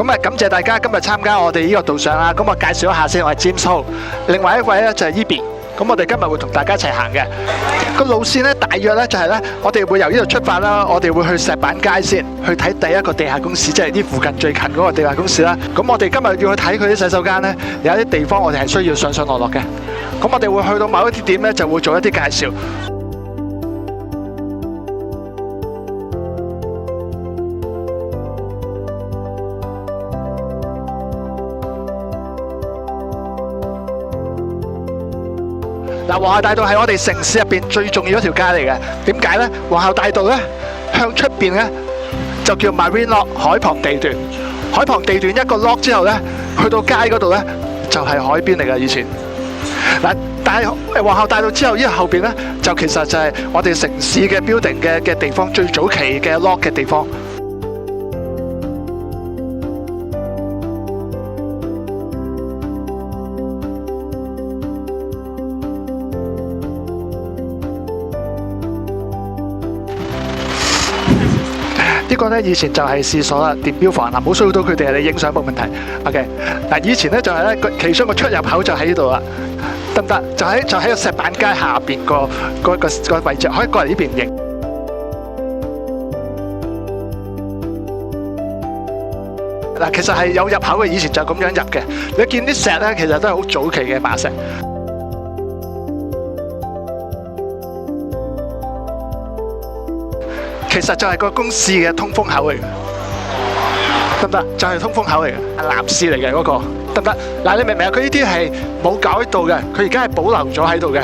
咁啊，感謝大家今日參加我哋呢個導賞啦。咁我介紹一下先，我係 James Ho， 另外一位咧就係 Eby。咁我哋今日會同大家一齊行嘅個路線咧，大約咧就係咧，我哋會由呢度出發啦，我哋會去石板街先，去睇第一個地下公司，即係呢附近最近嗰個地下公司啦。咁我哋今日要去睇佢啲洗手間咧，有一啲地方我哋係需要上上落落嘅。咁我哋會去到某一啲點咧，就會做一啲介紹。嗱，皇后大道係我哋城市入邊最重要一條街嚟嘅。點解呢？皇后大道咧向出邊咧就叫 Marine Lock 海旁地段。海旁地段一個 lock 之後咧，去到街嗰度咧就係海邊嚟㗎。以前嗱，但係皇后大道之後，呢後邊咧就其實就係我哋城市嘅 building 嘅地方，最早期嘅 lock 嘅地方。呢個咧以前就係廁所啦，電錶房嗱，冇騷擾到佢哋，你影相冇問題。OK， 嗱，以前咧就係咧其中個出入口就喺呢度啦，得唔得？就喺個石板街下邊個位置，可以過嚟呢邊影。嗱，其實係有入口嘅，以前就咁樣入嘅。你見啲石咧，其實都係好早期嘅馬石。其實就係個公廁嘅通風口嚟嘅，得唔得？就係通風口嚟嘅，係男廁嚟嘅嗰個，得唔得？嗱，你明唔明啊？佢呢啲係冇改到嘅，佢而家係保留咗喺度嘅，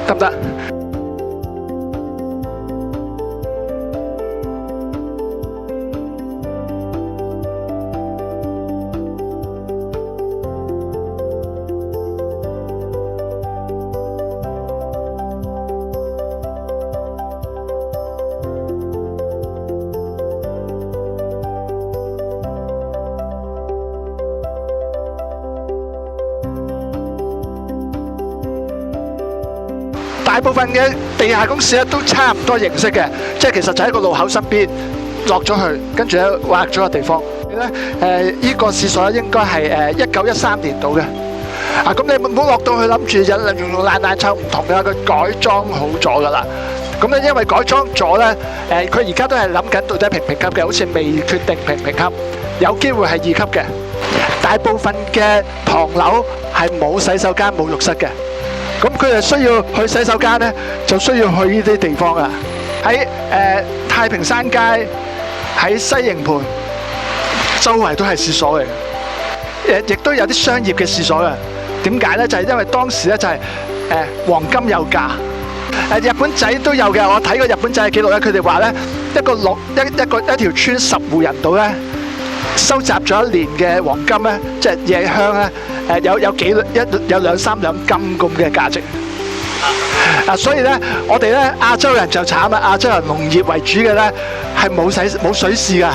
得唔得？大部分嘅地下公廁咧都差唔多形式嘅，即係其實就喺個路口身邊落咗去，跟住咧劃咗個地方。呢個廁所應該係1913年到嘅。啊，咁你唔好落到去諗住用爛爛臭，唔同嘅，佢改裝好咗噶啦。咁咧因為改裝咗咧，佢而家都係諗緊到底評唔評級嘅，好似未決定評唔評級，有機會係2級嘅。大部分嘅唐樓係冇洗手間冇浴室嘅。咁佢哋需要去洗手間咧，就需要去呢啲地方啊。喺太平山街，喺西營盤，周圍都係廁所嚟嘅。亦都有啲商業嘅廁所嘅。點解咧？就係因為當時咧就係黃金有價。日本仔都有嘅。我睇過日本仔嘅記錄咧，佢哋話咧一條村10戶人度咧，收集咗1年嘅黃金咧，即係夜香咧。有2-3兩金咁嘅價值啊！所以咧，我哋咧亞洲人就慘啦。亞洲人農業為主嘅咧，係冇水試噶，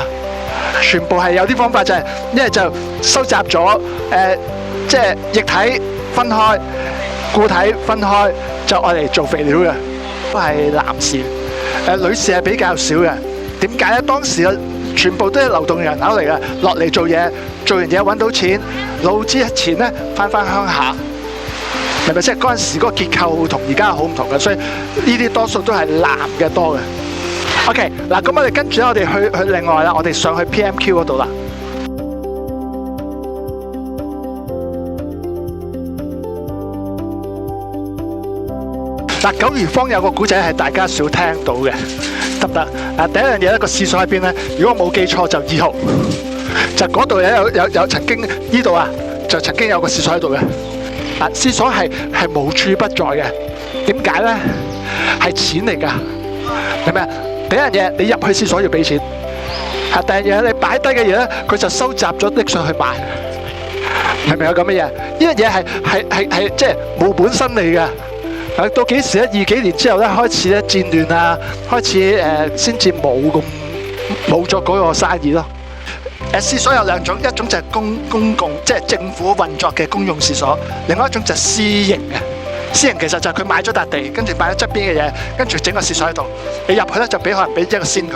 全部係有啲方法就係一係就收集咗即係液體分開，固體分開，就愛嚟做肥料嘅，都係男士。女士係比較少嘅。點解咧？當時嘅全部都係流動人口嚟嘅，落嚟做嘢，做完嘢揾到錢，老之前咧翻鄉下，係咪先？嗰陣時嗰個結構同而家好唔同嘅，所以呢啲多數都係男嘅多嘅。OK， 嗱，咁我哋跟住咧，我哋去另外啦，我哋上去 PMQ 嗰度啦。嗱，九如坊有個古仔係大家少聽到嘅，得唔得？第一樣嘢咧，個廁所喺邊咧？如果我冇記錯就2號，就嗰度有曾經呢度啊，就曾經有個廁所喺度嘅。啊，廁所係無處不在嘅。點解咧？係錢嚟㗎，明唔明啊？第一樣嘢，你入去廁所要俾錢。第二樣嘢，你擺低嘅嘢咧，佢就收集咗拎上去賣。明唔明有咁嘅嘢？呢樣嘢係即係冇本身嚟嘅。到幾時咧？20幾年之後咧，開始咧戰亂啊，開始先至冇咗嗰個生意咯。廁所有2種，一種就係公共即係政府運作嘅公用廁所，另外一種就係私營嘅。私營其實就係佢買咗笪地，跟住買咗側邊嘅嘢，跟住整個廁所喺度。你入去咧就可能俾一個先佢，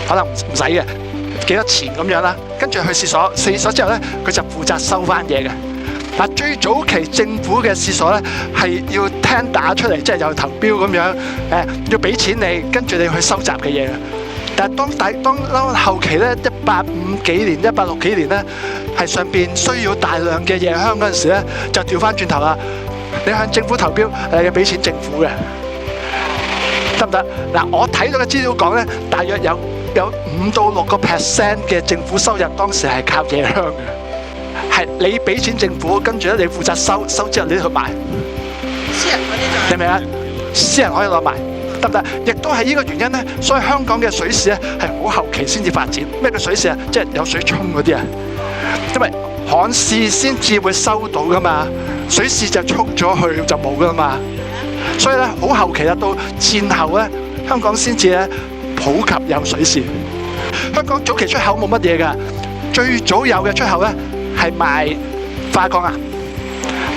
可能唔使嘅。幾多錢咁樣啦。跟住去試所之後咧，佢就負責收翻嘢嘅。嗱，最早期政府嘅試所咧係要聽打出嚟，即係有投標咁樣，要俾錢你，跟住你去收集嘅嘢嘅。但係當後期咧，150幾年、160幾年咧，係上邊需要大量嘅夜香嗰陣時咧，就調翻轉頭啦。你向政府投標，要俾錢政府嘅，得唔得？嗱，我睇到嘅資料講咧，大約有5到6% 嘅政府收入當時係靠夜香嘅，係你俾錢政府，跟住咧你負責收之後你去賣。私人嗰啲明唔明啊？私人可以攞賣，得唔得？亦都係呢個原因咧，所以香港嘅水市咧係好後期先至發展。咩叫水市啊？即係有水沖嗰啲啊，因為旱市先至會收到噶嘛，水市就沖咗去就冇噶嘛。所以咧好後期啦，到戰後咧，香港先至咧普及有水市。香港早期出口冇乜嘢㗎，最早有嘅出口咧係賣花崗岩、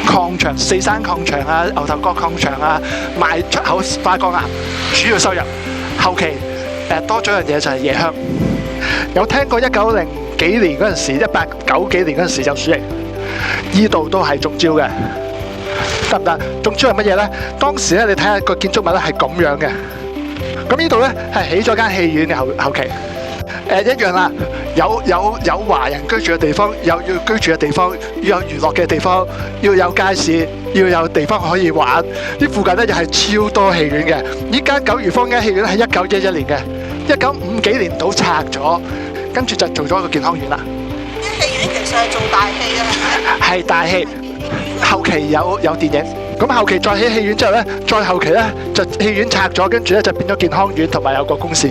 礦場、四山礦場啊、牛頭角礦場啊，賣出口花崗岩主要收入。後期多咗樣嘢就係夜香。有聽過1900幾年嗰陣時，1890幾年嗰陣時有鼠疫，依度都係中招嘅，得唔得？中招係乜嘢咧？當時咧，你睇下個建築物咧係咁樣嘅，咁呢度咧係起咗間戲院嘅後期，一樣啦，有華人居住嘅地方，要居住嘅地方，要有娛樂嘅地方，要有街市，要有地方可以玩。呢附近咧又係超多戲院嘅。呢間九如坊間戲院係1911年嘅，1950幾年到拆咗。跟住就做咗一個健康院啦。啲戲院其實係做大戲嘅，係大戲，後期有電影，咁後期再起戲院之後咧，再後期咧就戲院拆咗，跟住咧就變咗健康院同埋有個公司。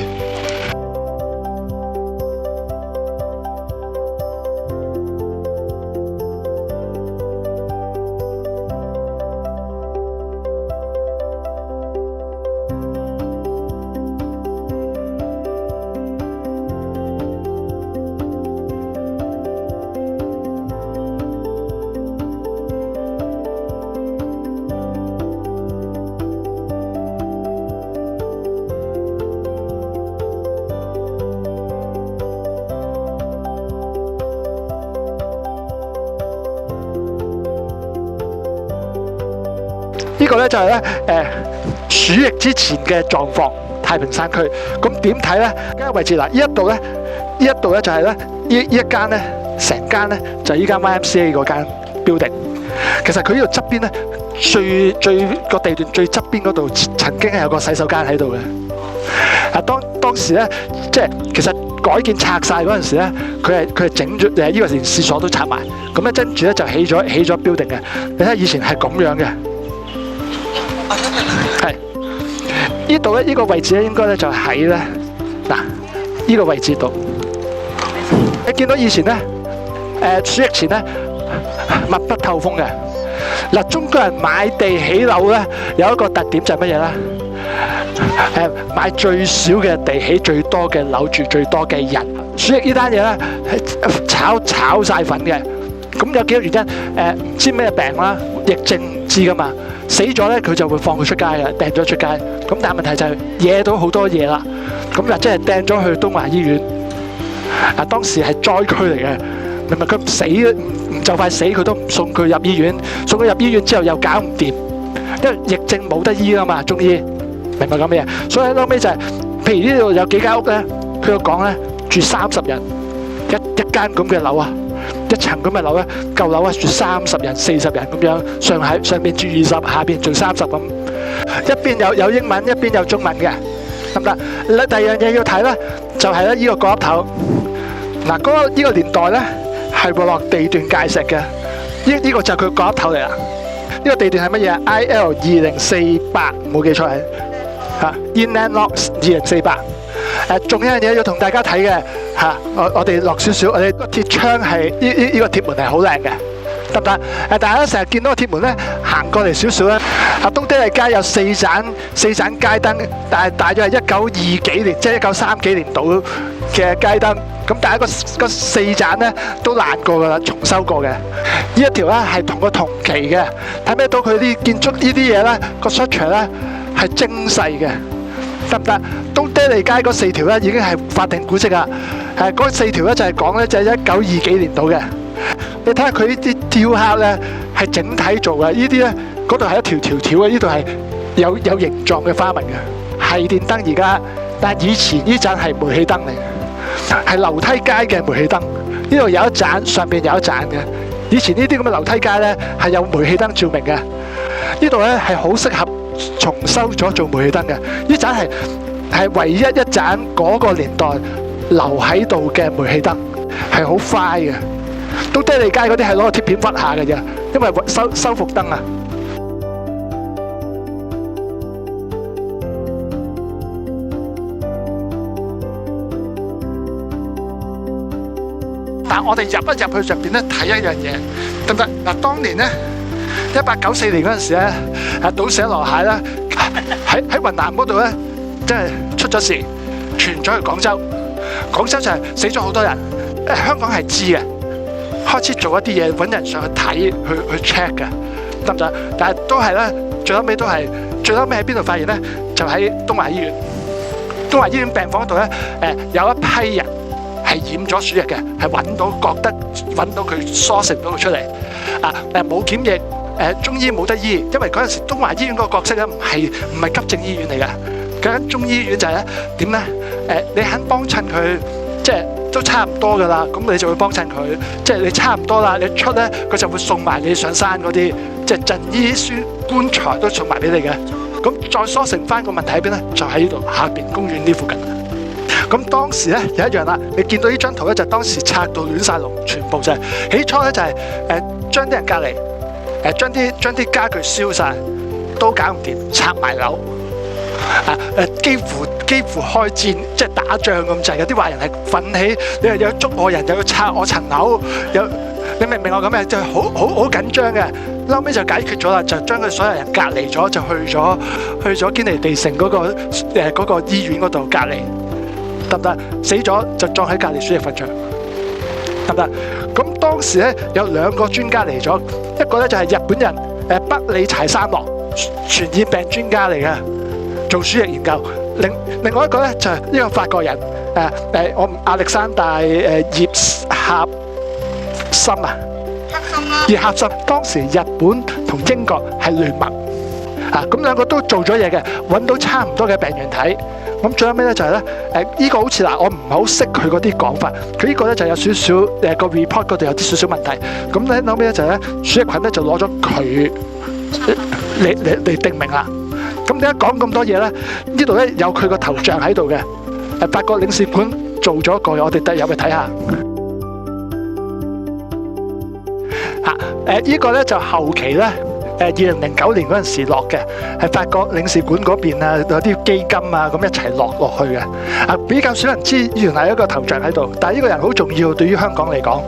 呢個咧就係咧鼠疫之前嘅狀況，太平山區。咁點睇咧？呢個位置嗱，呢一度咧就係咧呢一間咧，成間咧就係依間 YMCA 嗰間 building。其實佢呢度側邊咧，最個地段最側邊嗰度曾經係有個洗手間喺度嘅。啊，當時咧，即係其實改建拆晒嗰陣時咧，佢係整咗呢個連廁所都拆埋。咁咧跟住咧就起咗 building 嘅。你睇下以前係咁樣嘅。係呢度咧，呢個位置咧，應該咧就喺咧嗱呢個位置度。你見到以前咧，鼠疫前咧密不透風嘅。嗱，中國人買地起樓咧有一個特點就係乜嘢咧？買最少嘅地起最多嘅樓，住最多嘅人。鼠疫呢單嘢咧係炒晒粉嘅。咁有幾個原因？唔知咩病啦，疫症唔知噶嘛。死咗咧，佢就會放佢出街嘅，掟咗出街。咁但係問題就係惹到好多嘢啦。咁嗱，即係掟咗去東華醫院。啊，當時係災區嚟嘅，明明佢唔死唔就快死，佢都唔送佢入醫院。送佢入醫院之後又搞唔掂，因為疫症冇得醫啊嘛，中醫明白講咩嘢？所以後尾就係，譬如呢度有幾間屋咧，佢又講咧住30人，一間咁嘅樓啊。一層咁嘅樓咧，舊樓啊住30人、40人咁樣，上邊住20，下邊住30咁。一邊有英文，一邊有中文嘅，得唔得？第二樣嘢要睇咧，就係咧呢個角落頭。嗱，呢個年代咧係會落地段界石嘅，呢個就係佢角落頭嚟啦。呢個地段係乜嘢？IL2048，冇記錯係嚇 Inland Logs 2048。仲有一樣嘢要同大家睇嘅嚇，我哋落少少，我哋個鐵窗係呢個鐵門係好靚嘅，得唔得？大家成日見到個鐵門咧，行過嚟少少咧，東爹利街有四盞街燈，但係大約係1920幾年，即係1930幾年到嘅街燈。咁但係個四盞咧都爛過㗎啦，重修過嘅。呢一條咧係同個同期嘅，睇咩到佢啲建築呢啲嘢咧，個 structure 咧係精細嘅。得唔得？東爹利街嗰4條咧已經係法定古蹟啦。嗰4條咧就係講咧就係1920幾年到嘅。你睇下佢呢啲雕刻咧係整體做嘅，呢啲咧嗰度係一條條條嘅，呢度係有形狀嘅花紋嘅，係電燈而家，但係以前呢盞係煤氣燈嚟，係樓梯街嘅煤氣燈。呢度有一盞，上邊有一盞嘅。以前呢啲咁嘅樓梯街咧係有煤氣燈照明嘅。呢度咧係好適合重修咗做煤氣燈嘅。呢盞係唯一一盞嗰個年代留喺度嘅煤氣燈，係好快嘅。到爹利街嗰啲係攞個貼片屈下嘅啫，因為修復燈啊。但我哋入一入去入邊咧睇一樣嘢，得唔得？嗱，當年咧1894年嗰陣時咧，倒瀉籮蟹咧喺雲南嗰度咧，即係出咗事，傳咗去廣州。廣州就係死咗好多人，香港係知嘅，開始做一啲嘢揾人上去睇，去 check 嘅，得唔得？但係都係咧，最後尾喺邊度發現咧？就喺東華醫院。東華醫院病房嗰度咧，有一批人係染咗鼠疫嘅，係揾到佢梳成到佢出嚟。冇檢疫，中醫冇得醫，因為嗰陣時東華醫院嗰個角色咧唔係急症醫院嚟嘅，嗰間中醫院就係咧點咧？你肯幫襯佢，即係都差唔多噶啦，咁你就會幫襯佢。即係你差唔多啦，你出咧佢就會送埋你上山嗰啲，即係贈醫書棺材都送埋俾你嘅。咁再梳成翻個問題喺邊咧？就喺呢度下邊公園呢附近。咁當時咧有一樣啦，你見到呢張圖咧就當時拆到亂晒龍，全部就係起初咧就係將啲人隔離，將啲家具燒晒，都搞唔掂，拆埋樓。幾乎開戰，即係打仗咁滯。有啲壞人係奮起，你又要捉我人，又要拆我層樓，你明唔明我咁嘅？就好緊張嘅。後尾就解決咗啦，就將佢所有人隔離咗，就去咗堅尼地城嗰個醫院嗰度隔離，得唔得？死咗就葬喺隔離鼠疫墳場，得唔得？咁當時咧有2個專家嚟咗，一個咧就係日本人北里柴三郎，傳染病專家嚟嘅，做鼠疫研究。另外一個咧就係呢個法國人，亞歷山大葉赫森啊。葉赫森當時日本同英國係聯盟，咁2個都做咗嘢嘅，揾到差唔多嘅病原體。咁最後尾咧就係咧，呢個好似我唔係好識佢嗰啲講法，佢呢個咧就有少少個 report 嗰度有啲少少問題。咁咧後尾咧就係咧鼠疫菌咧就攞咗佢嚟定名啦。咁點解講咁多嘢咧？呢度咧有佢個頭像喺度嘅，法國領事館做咗一個，我哋第日入去睇下。呢個咧就後期咧，2009年嗰陣時落嘅，係法國領事館嗰邊啊，有啲基金啊咁一齊落去嘅。比較少人知原來有一個頭像喺度，但係呢個人好重要對於香港嚟講。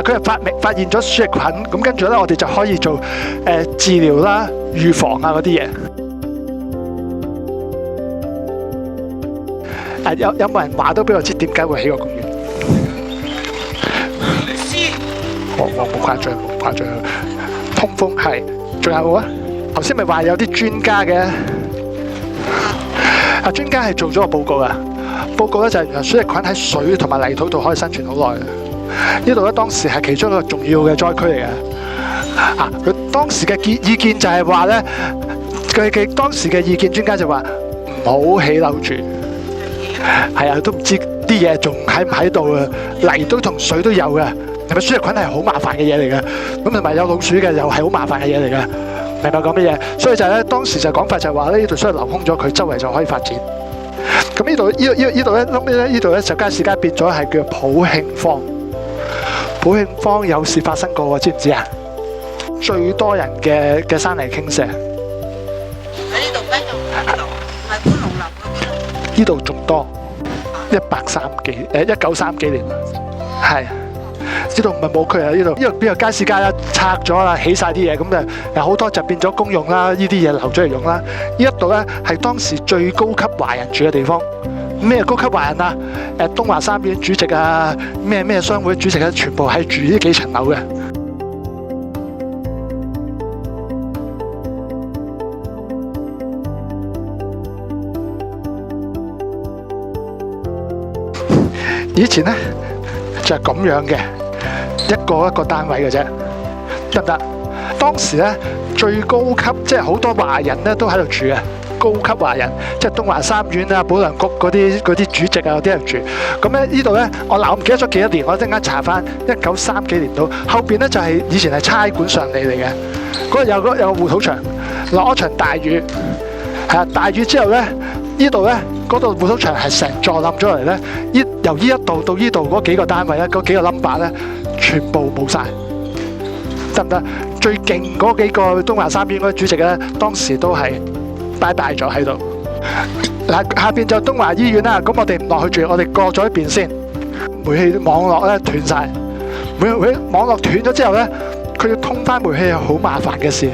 佢係發現咗鼠疫菌，咁跟住咧我哋就可以做治療啦、預防啊嗰啲嘢。有冇人話到俾我知點解會起個公園？冇誇張，冇誇張。通風係，仲有冇啊？頭先咪話有啲專家嘅，專家係做咗個報告啊。報告咧就係原來鼠疫菌喺水同埋泥土度可以生存好耐。呢度咧當時係其中一個重要嘅災區嚟嘅。佢當時嘅意見就係話咧，佢當時嘅意見專家就話唔好起樓住。係啊，都唔知啲嘢仲喺唔喺度啊！泥都同水都有嘅，係咪？鼠疫菌係好麻煩嘅嘢嚟嘅，咁同埋有老鼠嘅又係好麻煩嘅嘢嚟嘅，明白講乜嘢？所以就係咧，當時就講法就係話咧，呢度所以留空咗，佢周圍就可以發展。咁呢度咧，後尾咧呢度咧就街市街變咗係叫普慶坊。普慶坊有事發生過喎，知唔知啊？最多人嘅山泥傾瀉。喺呢度咩？喺觀龍林嗰邊。呢度仲多，1930幾年係。呢度唔係冇區啊！呢度邊個街市街啦，拆咗啦，起晒啲嘢，咁就有好多就變咗公用啦，呢啲嘢留咗嚟用啦。呢一度咧係當時最高級華人住嘅地方。咩高級華人啊？東華三院主席啊，咩商會主席啊，全部係住呢幾層樓嘅。以前咧就係咁樣嘅，一個一個單位嘅啫，得唔得？當時咧最高級，即係好多華人咧都喺度住嘅，高級華人，即係東華三院啊、保良局嗰啲主席啊嗰啲喺度住。咁咧呢度咧，我唔記得咗幾多年，我一陣間查翻1930幾年到。後邊咧就係以前係差館上嚟嘅，嗰度有個護土牆，落一場大雨，係啊，大雨之後咧，呢度咧嗰度護土牆係成座冧咗嚟咧，由呢一度到呢度嗰幾個單位咧，嗰幾個 number 咧，全部冇晒，得唔得？最勁嗰幾個東華三院嗰啲主席咧，當時都係拜拜咗喺度。嗱，下邊就東華醫院啦，咁我哋唔落去住，我哋過咗一邊先。煤氣網絡咧斷晒，煤氣網絡斷咗之後咧，佢要通翻煤氣係好麻煩嘅事，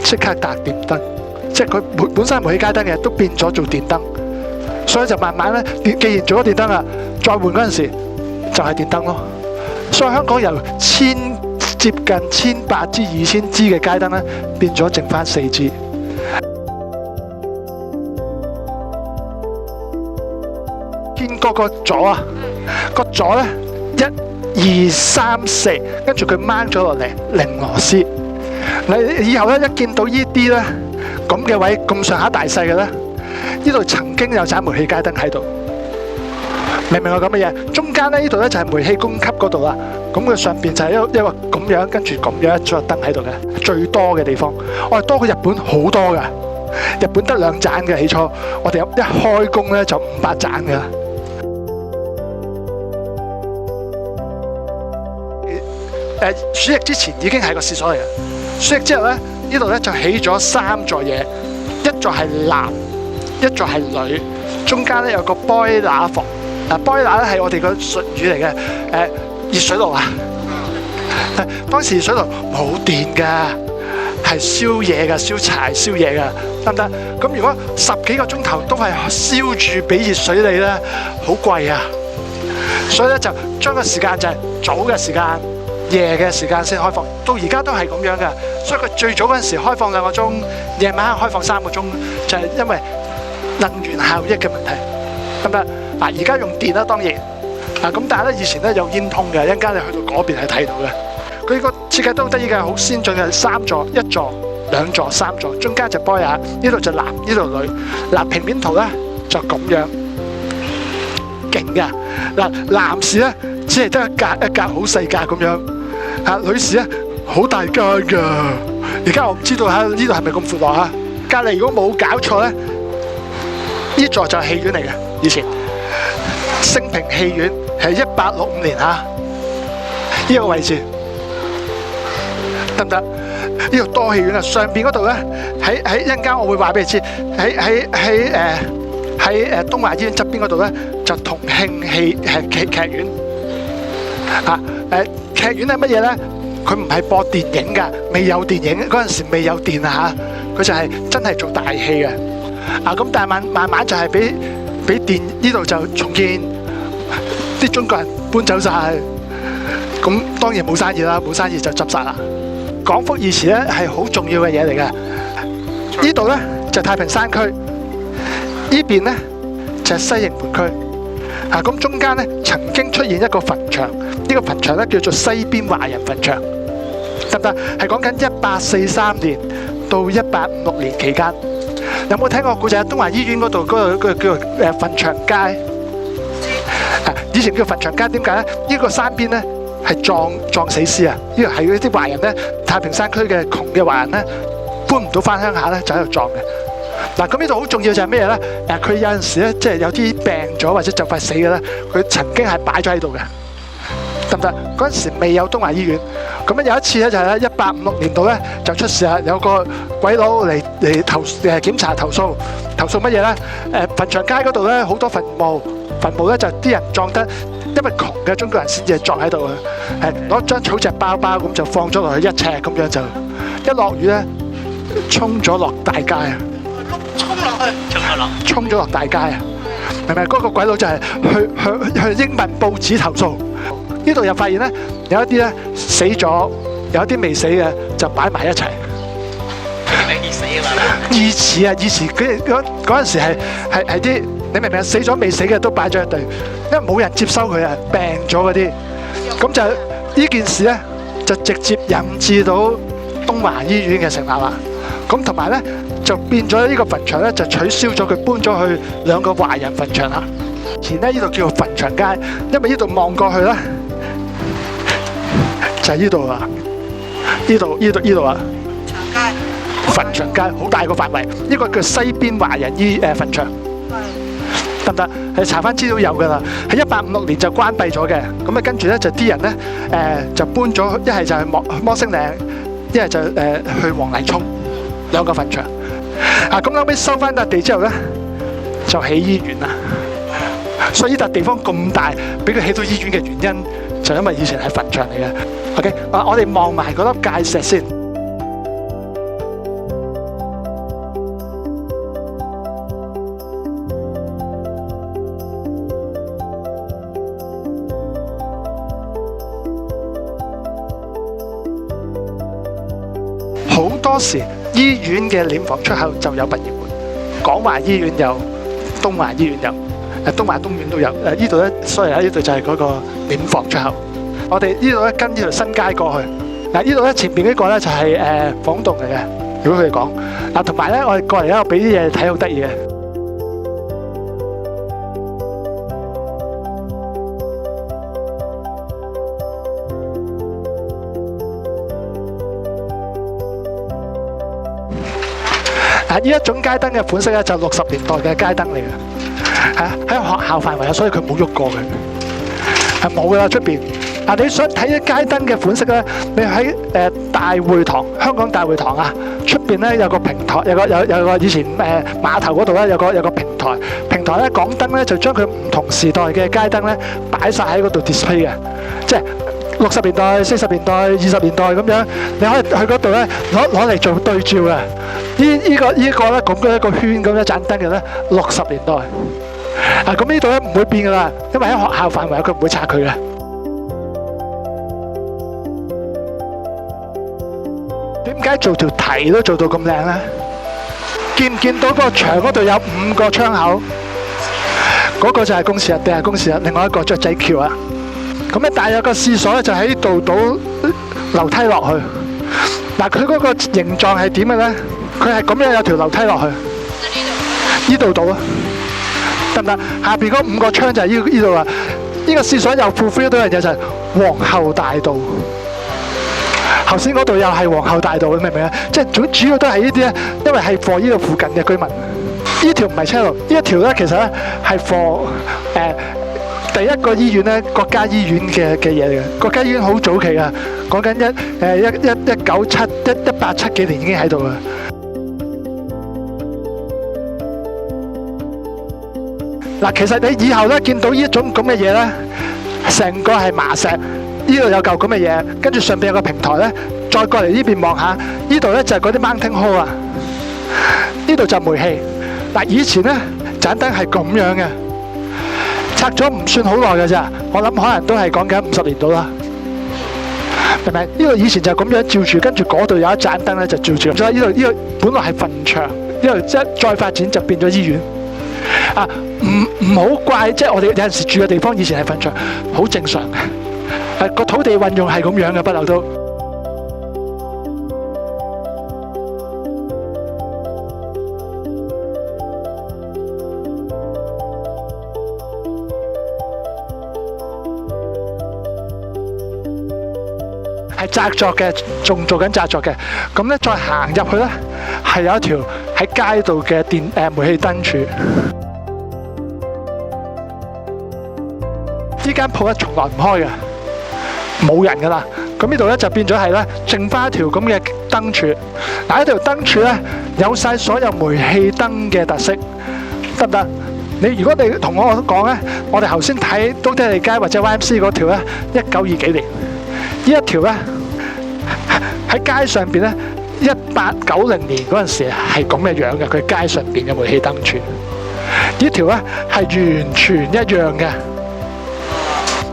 即刻搭電燈，即係佢本身煤氣街燈嘅都變咗做電燈，所以就慢慢咧，既然做咗電燈啦，再換嗰陣時就係電燈咯。所以香港由接近1800支、2000支嘅街燈咧，變咗剩翻4支。見過個座啊，個座咧1、2、3、4，跟住佢掹咗落嚟擰螺絲。你以後咧一見到呢啲咧咁嘅位咁上下大細嘅咧，呢度曾經有盞煤氣街燈喺度。明唔明我講乜嘢？中間咧呢度咧就係煤氣供給嗰度啦，咁佢上邊就係一個咁樣，跟住咁樣一座燈喺度嘅，最多嘅地方。我哋多過日本好多噶，日本得2盞嘅起初，我哋一開工咧就500盞噶。鼠疫之前已經係個廁所嚟嘅，鼠疫之後咧呢度咧就起咗3座嘢，一座係男，一座係女，中間咧有個 boiler 房。boiler 咧係我哋個術語嚟嘅，熱水爐啊。當時熱水爐冇電㗎，係燒嘢㗎，燒柴燒嘢㗎，得唔得？咁如果10幾個鐘頭都係燒住俾熱水你咧，好貴啊！所以咧就將個時間就係早嘅時間、夜嘅時間先開放，到而家都係咁樣㗎。所以佢最早嗰陣時開放2個鐘，夜晚開放3個鐘，就係因為能源效益嘅問題，得唔得？而家用電啦，當然咁，但係咧以前咧有煙通嘅，一陣間你去到嗰邊係睇到嘅。佢個設計都好得意嘅，好先進嘅，3座、1座、2座、3座，中間就 boiler，呢度就男，呢度女。嗱，平面圖咧就咁樣，勁㗎。嗱，男士咧只係得一格好細格咁樣，女士咧好大間㗎。而家我唔知道呢度係咪咁闊落嚇？隔離如果冇搞錯咧，呢座就係戲院嚟嘅，以前。升平戲院係1865年呢個位置得唔得？呢度多戲院啊！上邊嗰度咧，喺一陣間我會話俾你知，喺東華醫院側邊嗰度咧，就同慶劇院劇院係乜嘢咧？佢唔係播電影㗎，未有電影嗰陣時未有電啊嚇，佢就係真係做大戲嘅咁，但係慢慢就係俾電呢度就重建，啲中國人搬走晒，咁當然冇生意啦，冇生意就執晒啦。廣福義祠咧係好重要嘅嘢嚟嘅，呢度咧就太平山區，呢邊咧就係西營盤區。咁中間咧曾經出現一個墳場，呢個墳場咧叫做西邊華人墳場，得唔得？係講緊1843年到1856年期間。有冇聽過故仔？東華醫院嗰度嗰個叫墳場街，以前叫墳場街，點解咧？呢個山邊咧係撞死屍啊！呢個係嗰啲華人咧，太平山區嘅窮嘅華人咧，搬唔到翻鄉下咧，就喺度撞嘅。嗱，咁呢度好重要就係咩咧？佢有陣時咧，即係有啲病咗或者就快死嘅咧，佢曾經係擺咗喺度嘅，得唔得？嗰陣時未有東華醫院，咁樣有一次咧就係咧1856年度咧就出事啦，有個鬼佬嚟檢查投訴乜嘢咧？墳場街嗰度咧好多墳墓咧就啲人撞得，因為窮嘅中國人先至撞喺度啊，攞張草席包咁就放咗落去1尺咁樣，就一落雨咧衝咗落大街啊！衝咗落大街啊！明唔明？嗰個鬼佬就係去英文報紙投訴。呢度又發現咧，有一啲咧死咗，有一啲未死嘅就擺埋一齊。未死啊嘛！以前嗰陣時係啲你明唔明啊？死咗未死嘅都擺咗一隊，因為冇人接收佢啊，病咗嗰啲。咁就呢件事咧，就直接引致到東華醫院嘅成立啦。咁同埋咧，就變咗呢個墳場咧，就取消咗佢，搬咗去兩個華人墳場啦。前咧呢度叫做墳場街，因為呢度望過去咧，就係呢度啊，呢度啊。墳場街好大個範圍，呢個叫西邊華人墳場，得唔得？係查翻資料有㗎啦，喺1856年就關閉咗嘅。咁啊跟住咧就啲人咧就搬咗，一係就係摩星嶺，一係就去黃泥涌兩個墳場。咁後尾收翻笪地之後咧，就起醫院啦。所以呢笪地方咁大，俾佢起到醫院嘅原因，就因為以前係墳場嚟嘅。OK， 我哋望埋嗰粒界石先。好多時醫院嘅殮房出口就有殯儀館，廣華醫院有，東華醫院有，東華東院都有。呢度咧，所以喺呢度就係嗰個殮房出口。我哋呢度咧跟呢條新街過去。呢度咧前邊呢個咧就係房棟嚟嘅。如果佢哋講同埋咧我哋過嚟咧，我俾啲嘢睇好得意嘅。呢一種街燈嘅款式咧，就60年代嘅街燈嚟嘅，喺學校範圍啊，所以佢冇喐過嘅，係冇噶啦出邊。你想睇啲街燈嘅款式咧，你喺大會堂，香港大會堂啊，出邊咧有個平台，有個以前碼頭嗰度咧有個平台，平台咧港燈咧就將佢唔同時代嘅街燈咧擺曬喺嗰度 display 嘅，即係60年代、40年代、20年代咁樣，你可以去嗰度咧攞嚟做對照嘅。呢個咧咁嘅一個圈咁一盞燈嘅咧，60年代。咁呢度咧唔會變噶啦，因為喺學校範圍佢唔會拆佢嘅。點解做條堤都做到咁靚咧？見唔見到嗰個牆嗰度有5個窗口？嗰個就係公事日，地下公事日，另外一個雀仔橋啊。咁咧，但係有個廁所咧，就喺呢度倒樓梯落去。佢嗰個形狀係點嘅咧？佢係咁樣有條樓梯落去，呢度倒啊，得唔得？下邊嗰5個窗就係呢度啦。呢個廁所又 fulfill 到樣嘢就係皇后大道。頭先嗰度又係皇后大道，你明唔明啊？即係主要都係呢啲咧，因為係 for 呢度附近嘅居民。呢條唔係車路，呢一條咧其實咧係 for 第一個醫院咧，國家醫院嘅嘢嚟嘅。國家醫院好早期啊，講緊1870幾年已經喺度啦。其實你以後咧見到呢一種咁嘅嘢咧，成個係麻石，呢度有嚿咁嘅嘢，跟住上邊有個平台咧，再過嚟呢邊望下，呢度咧就係嗰啲 mountain hall 啊，呢度就煤氣。以前咧盞燈係咁樣嘅，拆咗唔算好耐嘅咋，我諗可能都係講緊50年到啦，明唔明？呢度以前就咁樣照住，跟住嗰度有一盞燈咧就照住。所以呢度本來係墳場，呢度再發展就變咗醫院。唔好怪，即係我哋有陣時住嘅地方以前係墳場，好正常嘅。個土地運用係咁樣嘅，不嬲都。係紮作嘅，仲做緊紮作嘅。咁咧再行入去咧，係有一條喺街度嘅煤氣燈柱。呢間鋪咧從來唔開嘅，冇人噶啦。咁呢度咧就變咗係咧，剩翻一條咁嘅燈柱。呢條燈柱咧有晒所有煤氣燈嘅特色，得唔得？如果你同我講咧，我哋頭先睇都爹利街或者 YMC 嗰條咧，1920幾年。呢一條咧喺街上邊咧，1890年嗰陣時係咁嘅樣嘅，佢街上邊嘅煤氣燈柱。呢條咧係完全一樣嘅。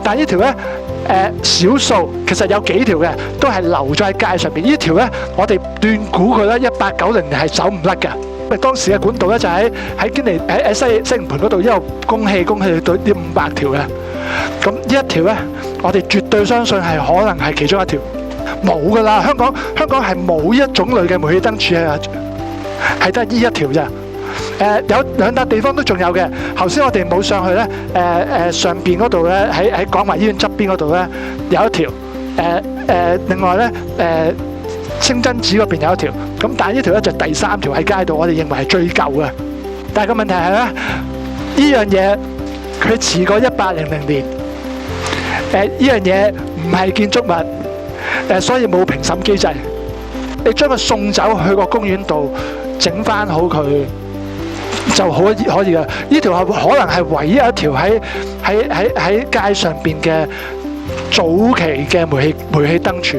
但係呢條咧，少數其實有幾條嘅都係留咗喺街上邊。呢條咧，我哋斷估佢咧1890年係走唔甩嘅。因為當時嘅管道咧就喺堅尼喺西營盤嗰度一路供氣去到啲500條嘅。咁呢一條咧，我哋絕對相信係可能係其中一條。冇㗎啦，香港係冇一種類嘅煤氣燈柱係得呢一條咋。有2笪地方都仲有嘅。頭先我哋冇上去咧，上邊嗰度咧喺廣華醫院側邊嗰度咧有一條。另外咧清真寺嗰邊有一條。咁但係呢條咧就第3條喺街度，我哋認為係最舊嘅。但係個問題係咧，呢樣嘢佢遲過1800年。呢樣嘢唔係建築物。所以冇評審機制，你將佢送走去個公園度整翻好佢就可以㗎。呢條可能係唯一一條喺街上邊嘅早期嘅煤氣燈柱。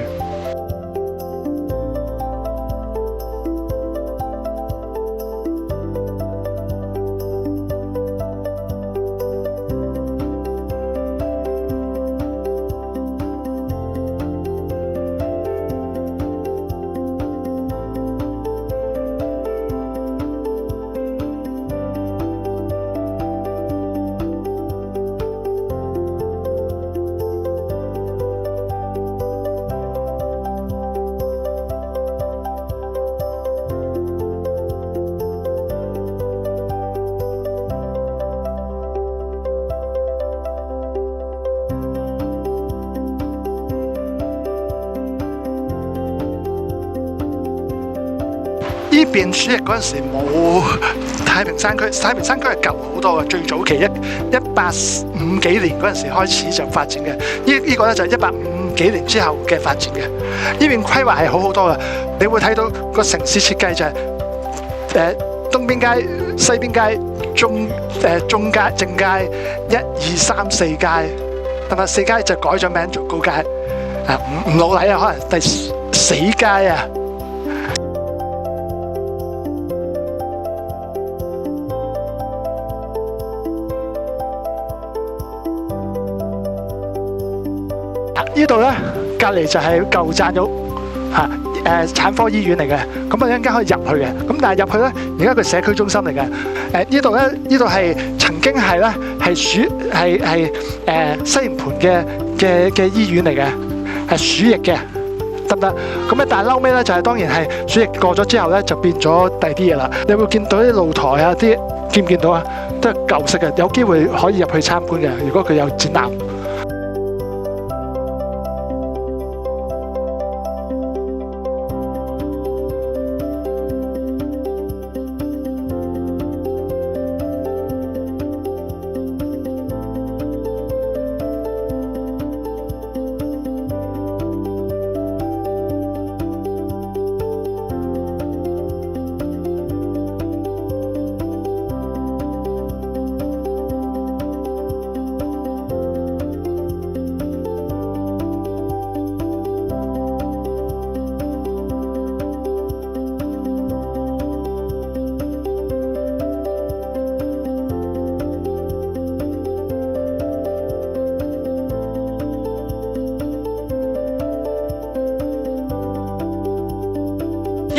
呢邊鼠疫嗰陣時冇太平山區係舊好多嘅，最早期150幾年嗰陣時開始就發展嘅。呢個咧就係150幾年之後嘅發展嘅。呢邊規劃係好多嘅，你會睇到個城市設計就係東邊街、西邊街、中街、正街1、2、3、4街，同埋4街就改咗名做高街。唔老禮啊，可能第4街啊。呢度咧隔離就係舊贊屋產科醫院嚟嘅，咁啊一陣間可以入去嘅。咁但係入去咧，而家個社區中心嚟嘅。呢度係曾經係咧係西營盤嘅醫院嚟嘅，係鼠疫嘅，得唔得？咁咧但係嬲尾咧就係當然係鼠疫過咗之後咧就變咗第啲嘢啦。你會見到啲露台啊，啲見唔見到啊？都係舊式嘅，有機會可以入去參觀嘅。如果佢有展覽。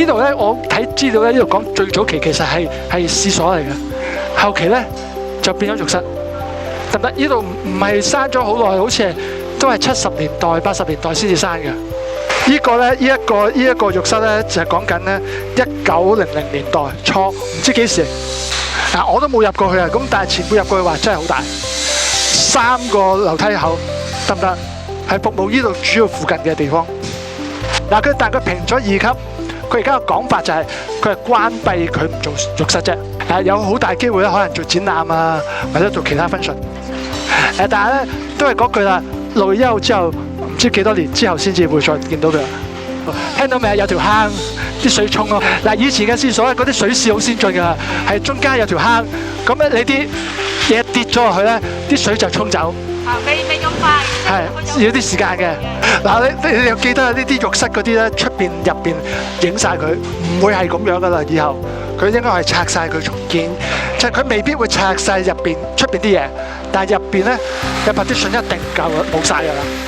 呢度咧，我睇資料咧，呢度講最早期其實係廁所嚟嘅，後期咧就變咗浴室，得唔得？呢度唔係閂咗好耐，好似係都係70年代、80年代先至閂嘅。呢個咧，呢一個浴室咧，就係講緊咧1900年代初，唔知幾時。我都冇入過去啊，咁但係前輩入過去話真係好大，3個樓梯口，得唔得？係服務呢度主要附近嘅地方。但係佢評咗2級。佢而家嘅講法就係佢係關閉佢唔做浴室啫，有好大機會咧，可能做展覽啊，或者做其他 function。但係咧都係嗰句啦，6月1號之後唔知幾多年之後先至會再見到佢。聽到未啊？有條坑，啲水沖咯。嗱，以前嘅廁所嗰啲水線好先進㗎，係中間有條坑，咁咧你啲嘢跌咗落去咧，啲水就沖走。未咁快，係要啲時間嘅。嗱，你又記得呢啲浴室嗰啲咧，出邊入邊影晒佢，唔會係咁樣噶啦。以後佢應該係拆晒佢重建，即係佢未必會拆晒入邊出邊啲嘢，但係入邊咧嘅partition一定夠冇晒噶啦。